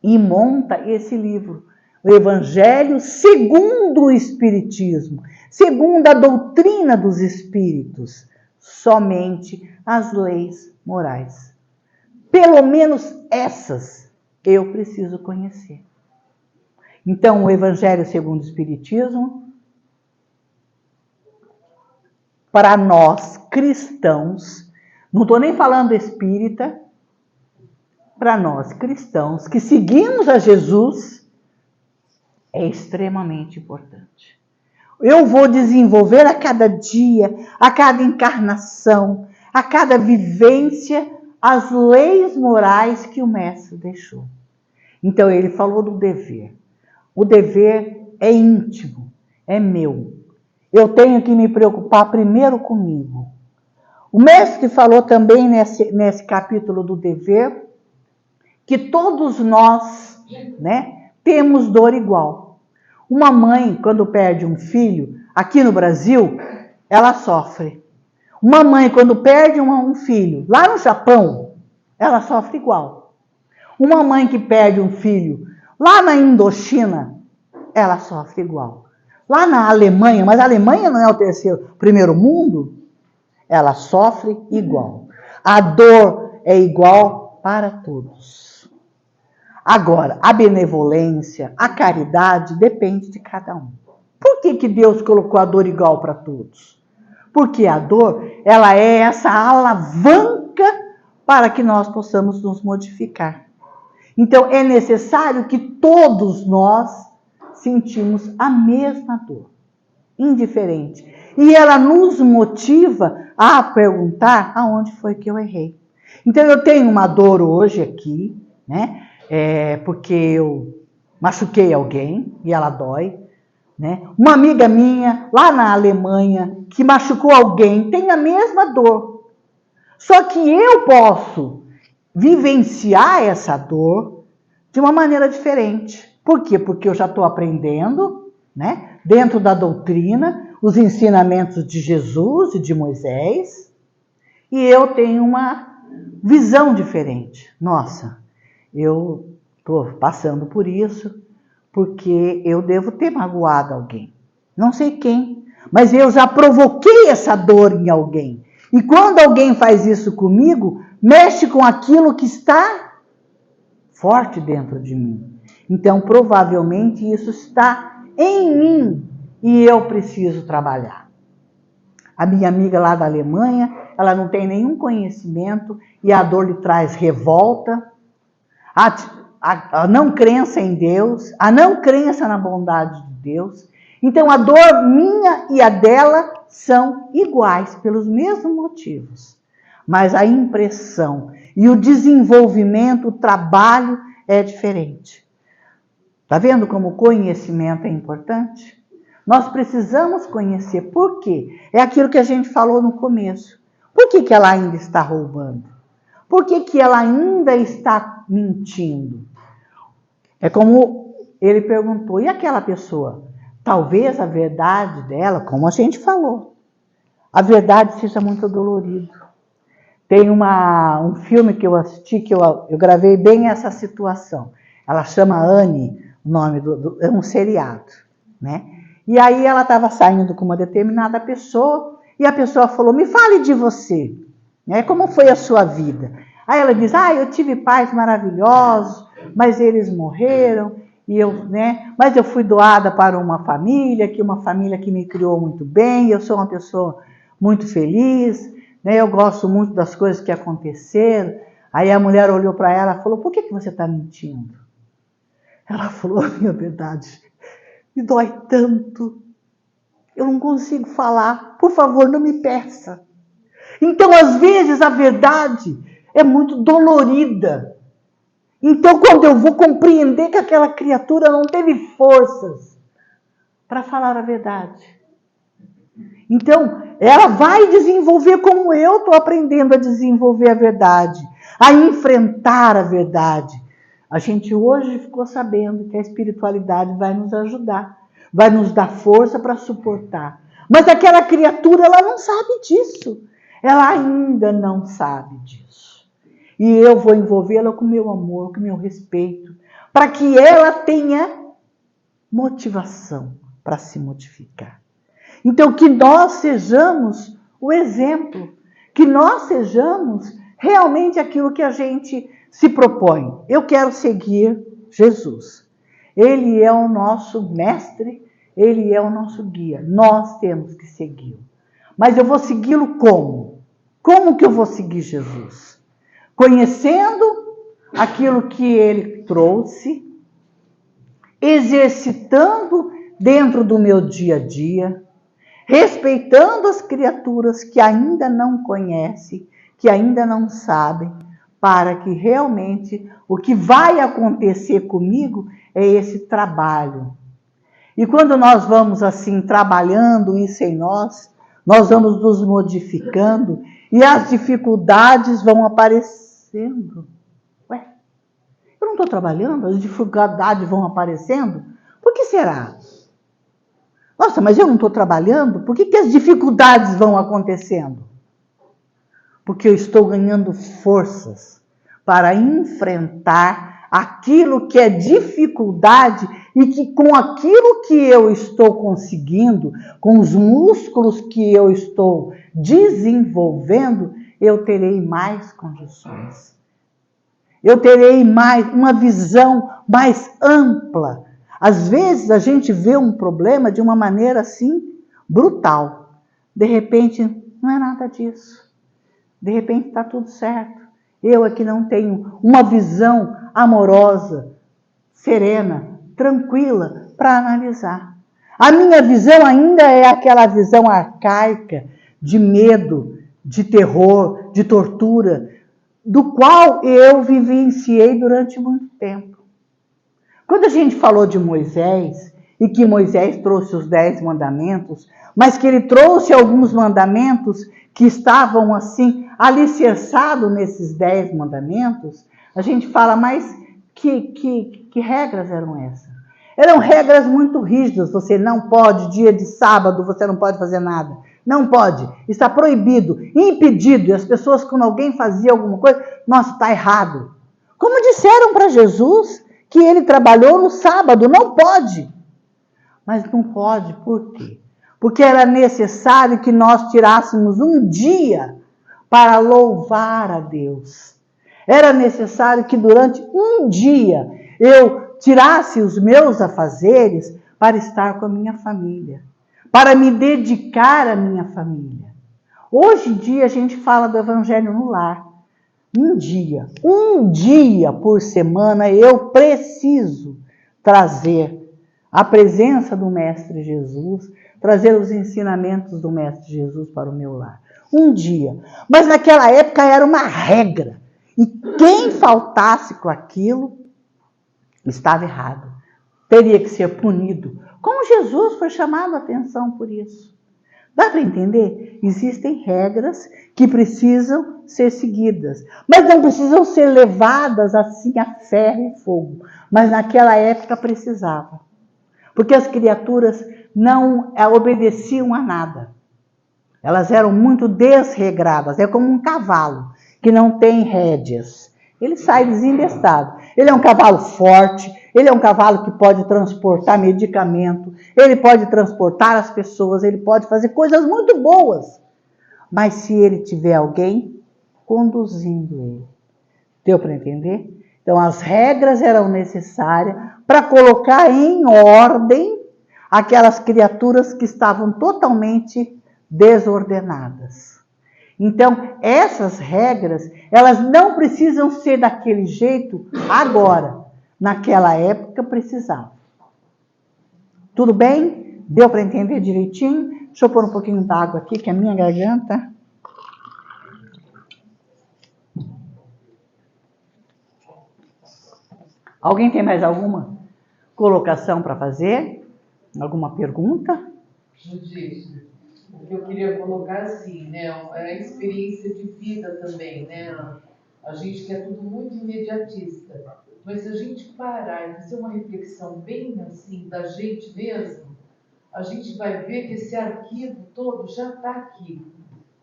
[SPEAKER 1] e monta esse livro, o Evangelho segundo o Espiritismo, segundo a doutrina dos Espíritos, somente as leis morais. Pelo menos essas eu preciso conhecer. Então, o Evangelho segundo o Espiritismo, para nós cristãos, não estou nem falando espírita, para nós cristãos que seguimos a Jesus, é extremamente importante. Eu vou desenvolver a cada dia, a cada encarnação, a cada vivência, as leis morais que o mestre deixou. Então, ele falou do dever. O dever é íntimo, é meu. Eu tenho que me preocupar primeiro comigo. O mestre falou também nesse capítulo do dever que todos nós, né, temos dor igual. Uma mãe, quando perde um filho, aqui no Brasil, ela sofre. Uma mãe, quando perde um filho, lá no Japão, ela sofre igual. Uma mãe que perde um filho, lá na Indochina, ela sofre igual. Lá na Alemanha, mas a Alemanha não é o primeiro mundo, ela sofre igual. A dor é igual para todos. Agora, a benevolência, a caridade, depende de cada um. Por que Deus colocou a dor igual para todos? Porque a dor, ela é essa alavanca para que nós possamos nos modificar. Então, é necessário que todos nós sentimos a mesma dor, indiferente. E ela nos motiva a perguntar aonde foi que eu errei. Então, eu tenho uma dor hoje aqui, né? Porque eu machuquei alguém e ela dói, né? Uma amiga minha lá na Alemanha que machucou alguém tem a mesma dor. Só que eu posso vivenciar essa dor de uma maneira diferente. Por quê? Porque eu já estou aprendendo, né? Dentro da doutrina, os ensinamentos de Jesus e de Moisés, e eu tenho uma visão diferente. Nossa, eu estou passando por isso porque eu devo ter magoado alguém. Não sei quem, mas eu já provoquei essa dor em alguém. E quando alguém faz isso comigo, mexe com aquilo que está forte dentro de mim. Então, provavelmente, isso está em mim e eu preciso trabalhar. A minha amiga lá da Alemanha, ela não tem nenhum conhecimento e a dor lhe traz revolta, a não crença em Deus, a não crença na bondade de Deus. Então, a dor minha e a dela são iguais pelos mesmos motivos. Mas a impressão e o desenvolvimento, o trabalho é diferente. Está vendo como o conhecimento é importante? Nós precisamos conhecer. Por quê? É aquilo que a gente falou no começo. Por que ela ainda está roubando? Por que ela ainda está mentindo. É como ele perguntou, e aquela pessoa? Talvez a verdade dela, como a gente falou, a verdade seja muito dolorida. Tem um filme que eu assisti, que eu gravei bem essa situação. Ela chama Anne, o nome é um seriado, né? E aí ela estava saindo com uma determinada pessoa, e a pessoa falou, me fale de você, né? Como foi a sua vida? Aí ela diz, eu tive pais maravilhosos, mas eles morreram, mas eu fui doada para uma família que me criou muito bem, eu sou uma pessoa muito feliz, né? Eu gosto muito das coisas que aconteceram. Aí a mulher olhou para ela e falou, por que você está mentindo? Ela falou, a minha verdade me dói tanto, eu não consigo falar, por favor, não me peça. Então, às vezes, a verdade é muito dolorida. Então, quando eu vou compreender que aquela criatura não teve forças para falar a verdade, então, ela vai desenvolver como eu estou aprendendo a desenvolver a verdade, a enfrentar a verdade. A gente hoje ficou sabendo que a espiritualidade vai nos ajudar, vai nos dar força para suportar. Mas aquela criatura, ela não sabe disso. Ela ainda não sabe disso. E eu vou envolvê-la com meu amor, com meu respeito, para que ela tenha motivação para se modificar. Então, que nós sejamos o exemplo, que nós sejamos realmente aquilo que a gente se propõe. Eu quero seguir Jesus. Ele é o nosso mestre, ele é o nosso guia. Nós temos que segui-lo. Mas eu vou segui-lo como? Como que eu vou seguir Jesus? Conhecendo aquilo que ele trouxe, exercitando dentro do meu dia a dia, respeitando as criaturas que ainda não conhecem, que ainda não sabem, para que realmente o que vai acontecer comigo é esse trabalho. E quando nós vamos assim trabalhando isso em nós vamos nos modificando e as dificuldades vão aparecendo. Ué, eu não estou trabalhando, as dificuldades vão aparecendo? Por que será? Nossa, mas eu não estou trabalhando? Por que as dificuldades vão acontecendo? Porque eu estou ganhando forças para enfrentar aquilo que é dificuldade e que com aquilo que eu estou conseguindo, com os músculos que eu estou desenvolvendo, eu terei mais condições. Eu terei uma visão mais ampla. Às vezes a gente vê um problema de uma maneira assim brutal. De repente, não é nada disso. De repente está tudo certo. Eu aqui não tenho uma visão amorosa, serena, tranquila para analisar. A minha visão ainda é aquela visão arcaica de medo, de terror, de tortura, do qual eu vivenciei durante muito tempo. Quando a gente falou de Moisés, e que Moisés trouxe os 10 mandamentos, mas que ele trouxe alguns mandamentos que estavam assim, alicerçados nesses 10 mandamentos, a gente fala, mas que regras eram essas? Eram regras muito rígidas, você não pode, dia de sábado, você não pode fazer nada. Não pode, está proibido, impedido. E as pessoas, quando alguém fazia alguma coisa, nossa, está errado. Como disseram para Jesus que ele trabalhou no sábado, não pode. Mas não pode, por quê? Porque era necessário que nós tirássemos um dia para louvar a Deus. Era necessário que durante um dia eu tirasse os meus afazeres para estar com a minha família, para me dedicar à minha família. Hoje em dia a gente fala do Evangelho no lar. Um dia por semana eu preciso trazer a presença do Mestre Jesus, trazer os ensinamentos do Mestre Jesus para o meu lar. Um dia. Mas naquela época era uma regra. E quem faltasse com aquilo estava errado. Teria que ser punido. Como Jesus foi chamado a atenção por isso. Dá para entender? Existem regras que precisam ser seguidas, mas não precisam ser levadas assim a ferro e fogo. Mas naquela época precisava, porque as criaturas não obedeciam a nada. Elas eram muito desregradas, é como um cavalo que não tem rédeas. Ele sai desembestado. Ele é um cavalo forte, ele é um cavalo que pode transportar medicamento, ele pode transportar as pessoas, ele pode fazer coisas muito boas. Mas se ele tiver alguém conduzindo ele. Deu para entender? Então as regras eram necessárias para colocar em ordem aquelas criaturas que estavam totalmente desordenadas. Então, essas regras, elas não precisam ser daquele jeito agora. Naquela época precisava. Tudo bem? Deu para entender direitinho? Deixa eu pôr um pouquinho d'água aqui, que é a minha garganta. Alguém tem mais alguma colocação para fazer? Alguma pergunta?
[SPEAKER 4] Judite, o que eu queria colocar assim, né, é a experiência de vida também, né? A gente quer tudo muito imediatista, mas se a gente parar e fazer uma reflexão bem assim da gente mesmo, a gente vai ver que esse arquivo todo já está aqui.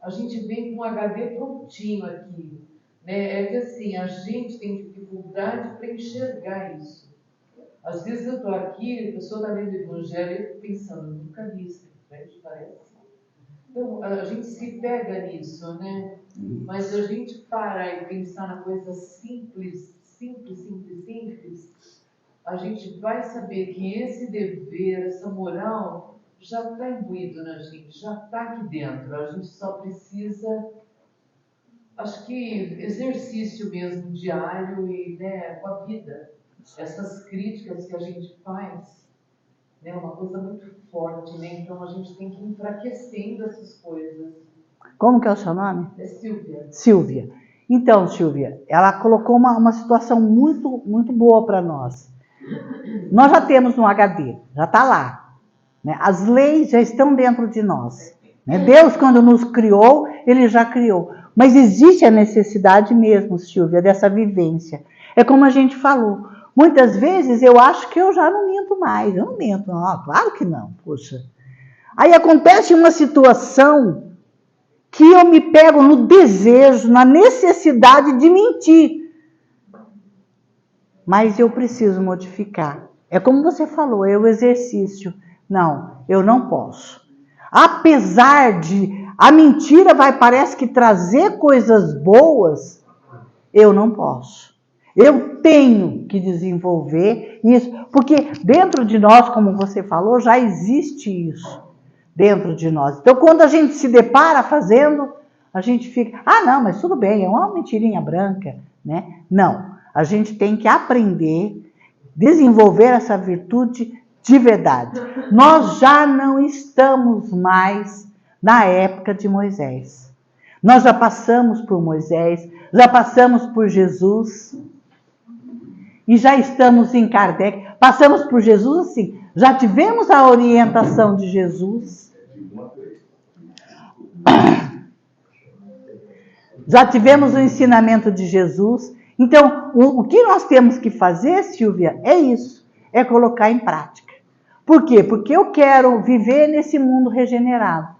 [SPEAKER 4] A gente vem com um HD prontinho aqui, né? É que assim, a gente tem dificuldade para enxergar isso. Às vezes eu estou aqui, a pessoa está lendo o Evangelho e eu estou pensando, nunca vi isso, parece. Então, a gente se pega nisso, né? Mas a gente parar e pensar na coisa simples, a gente vai saber que esse dever, essa moral, já está imbuído na gente, já está aqui dentro. A gente só precisa, acho que, exercício mesmo diário e, né, com a vida. Essas críticas que a gente faz, né, uma coisa muito forte, né? Então a gente tem que ir enfraquecendo essas coisas.
[SPEAKER 1] Como que é o seu nome?
[SPEAKER 4] É Silvia.
[SPEAKER 1] Silvia. Então, Silvia, ela colocou uma situação muito, muito boa para nós. Nós já temos no HD, já está lá. Né? As leis já estão dentro de nós. Né? Deus, quando nos criou, Ele já criou. Mas existe a necessidade mesmo, Silvia, dessa vivência. É como a gente falou. Muitas vezes eu acho que eu já não minto mais. Eu não minto, não. Claro que não, poxa. Aí acontece uma situação que eu me pego no desejo, na necessidade de mentir. Mas eu preciso modificar. É como você falou, é o exercício. Não, eu não posso. Apesar de a mentira parece que trazer coisas boas, eu não posso. Eu tenho que desenvolver isso, porque dentro de nós, como você falou, já existe isso dentro de nós. Então, quando a gente se depara fazendo, a gente fica, não, mas tudo bem, é uma mentirinha branca, né? Não, a gente tem que aprender, desenvolver essa virtude de verdade. Nós já não estamos mais na época de Moisés. Nós já passamos por Moisés, já passamos por Jesus, e já estamos em Kardec. Passamos por Jesus assim, já tivemos a orientação de Jesus, já tivemos o ensinamento de Jesus. Então, o que nós temos que fazer, Silvia, é isso, é colocar em prática. Por quê? Porque eu quero viver nesse mundo regenerado.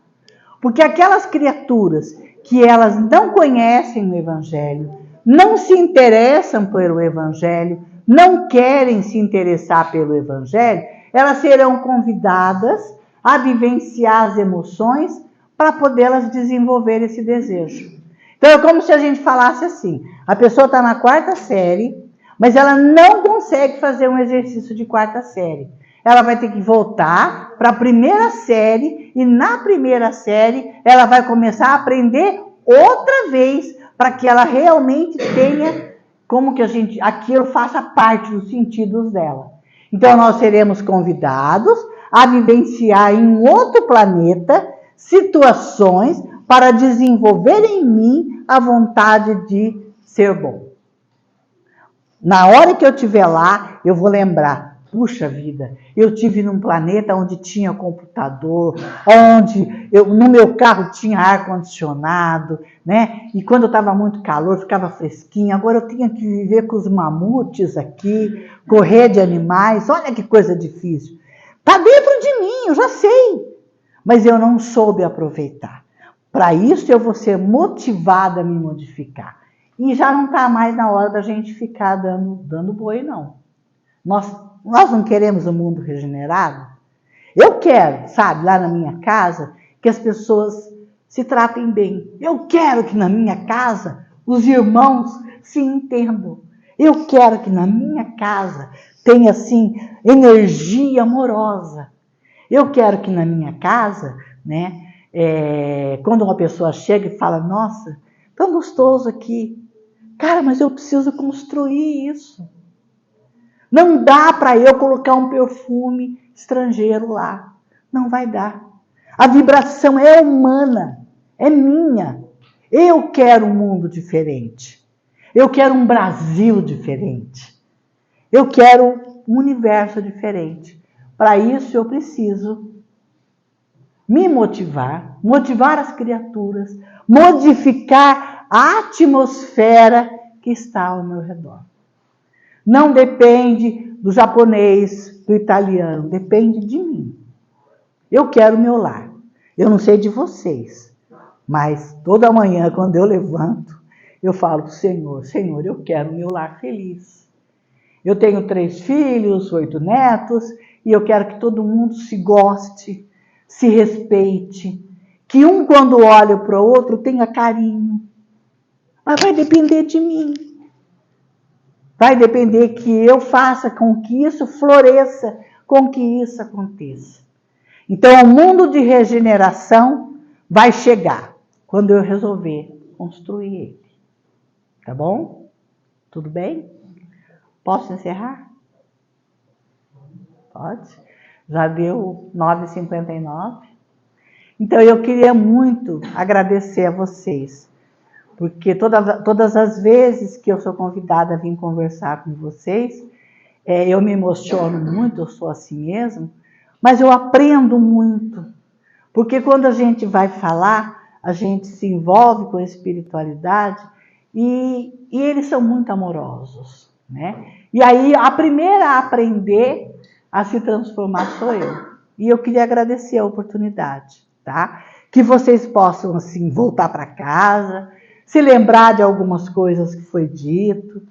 [SPEAKER 1] Porque aquelas criaturas que elas não conhecem o Evangelho, não se interessam pelo Evangelho, não querem se interessar pelo Evangelho, elas serão convidadas a vivenciar as emoções para poderlas desenvolver esse desejo. Então é como se a gente falasse assim, a pessoa está na 4ª série, mas ela não consegue fazer um exercício de 4ª série. Ela vai ter que voltar para a 1ª série e na 1ª série ela vai começar a aprender outra vez para que ela realmente tenha como que aquilo faça parte dos sentidos dela. Então nós seremos convidados a vivenciar em um outro planeta situações para desenvolver em mim a vontade de ser bom. Na hora que eu estiver lá, eu vou lembrar puxa vida, eu tive num planeta onde tinha computador, onde no meu carro tinha ar-condicionado, né? E quando estava muito calor, ficava fresquinho. Agora eu tinha que viver com os mamutes aqui, correr de animais. Olha que coisa difícil. Está dentro de mim, eu já sei. Mas eu não soube aproveitar. Para isso eu vou ser motivada a me modificar. E já não está mais na hora da gente ficar dando boi, não. Nós não queremos um mundo regenerado? Eu quero, sabe, lá na minha casa, que as pessoas se tratem bem. Eu quero que na minha casa os irmãos se entendam. Eu quero que na minha casa tenha, assim, energia amorosa. Eu quero que na minha casa, né, quando uma pessoa chega e fala, nossa, tão gostoso aqui. Cara, mas eu preciso construir isso. Não dá para eu colocar um perfume estrangeiro lá. Não vai dar. A vibração é humana, é minha. Eu quero um mundo diferente. Eu quero um Brasil diferente. Eu quero um universo diferente. Para isso eu preciso me motivar as criaturas, modificar a atmosfera que está ao meu redor. Não depende do japonês, do italiano, depende de mim. Eu quero o meu lar. Eu não sei de vocês, mas toda manhã, quando eu levanto, eu falo para o Senhor, Senhor, eu quero o meu lar feliz. Eu tenho 3 filhos, 8 netos, e eu quero que todo mundo se goste, se respeite, que um, quando olha para o outro, tenha carinho. Mas vai depender de mim. Vai depender que eu faça com que isso floresça, com que isso aconteça. Então, o mundo de regeneração vai chegar quando eu resolver construir ele. Tá bom? Tudo bem? Posso encerrar? Pode? Já deu 9h59. Então, eu queria muito agradecer a vocês, porque todas as vezes que eu sou convidada a vir conversar com vocês, eu me emociono muito, eu sou assim mesmo, mas eu aprendo muito, porque quando a gente vai falar, a gente se envolve com a espiritualidade e eles são muito amorosos, né? E aí a primeira a aprender a se transformar sou eu. E eu queria agradecer a oportunidade, tá? Que vocês possam, assim, voltar para casa, se lembrar de algumas coisas que foi dito,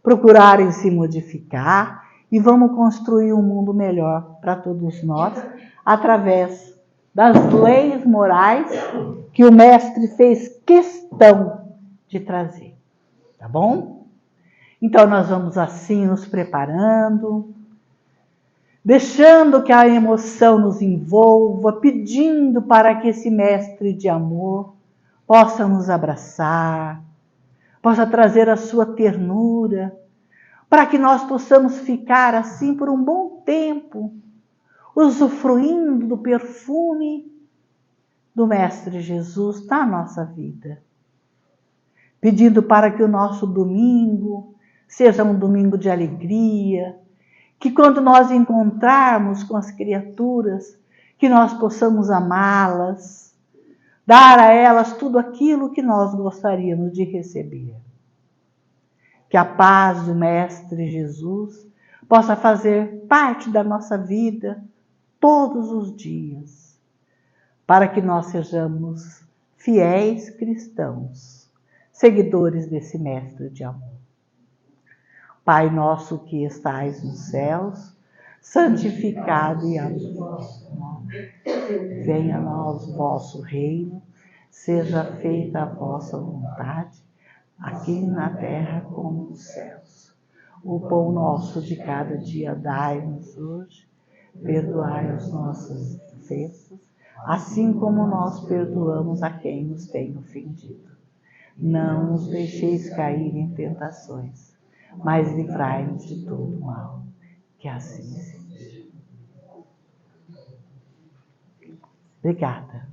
[SPEAKER 1] procurarem se modificar e vamos construir um mundo melhor para todos nós através das leis morais que o mestre fez questão de trazer, tá bom? Então nós vamos assim nos preparando, deixando que a emoção nos envolva, pedindo para que esse mestre de amor possa nos abraçar, possa trazer a sua ternura, para que nós possamos ficar assim por um bom tempo, usufruindo do perfume do Mestre Jesus na nossa vida. Pedindo para que o nosso domingo seja um domingo de alegria, que quando nós encontrarmos com as criaturas, que nós possamos amá-las, dar a elas tudo aquilo que nós gostaríamos de receber. Que a paz do Mestre Jesus possa fazer parte da nossa vida todos os dias, para que nós sejamos fiéis cristãos, seguidores desse Mestre de amor. Pai nosso que estais nos céus, santificado e amado vosso nome. Venha a nós o vosso reino, seja feita a vossa vontade, aqui na terra como nos céus. O pão nosso de cada dia dai-nos hoje, perdoai as nossas ofensas, assim como nós perdoamos a quem nos tem ofendido. Não nos deixeis cair em tentações, mas livrai-nos de todo mal. Que assim seja. Obrigada.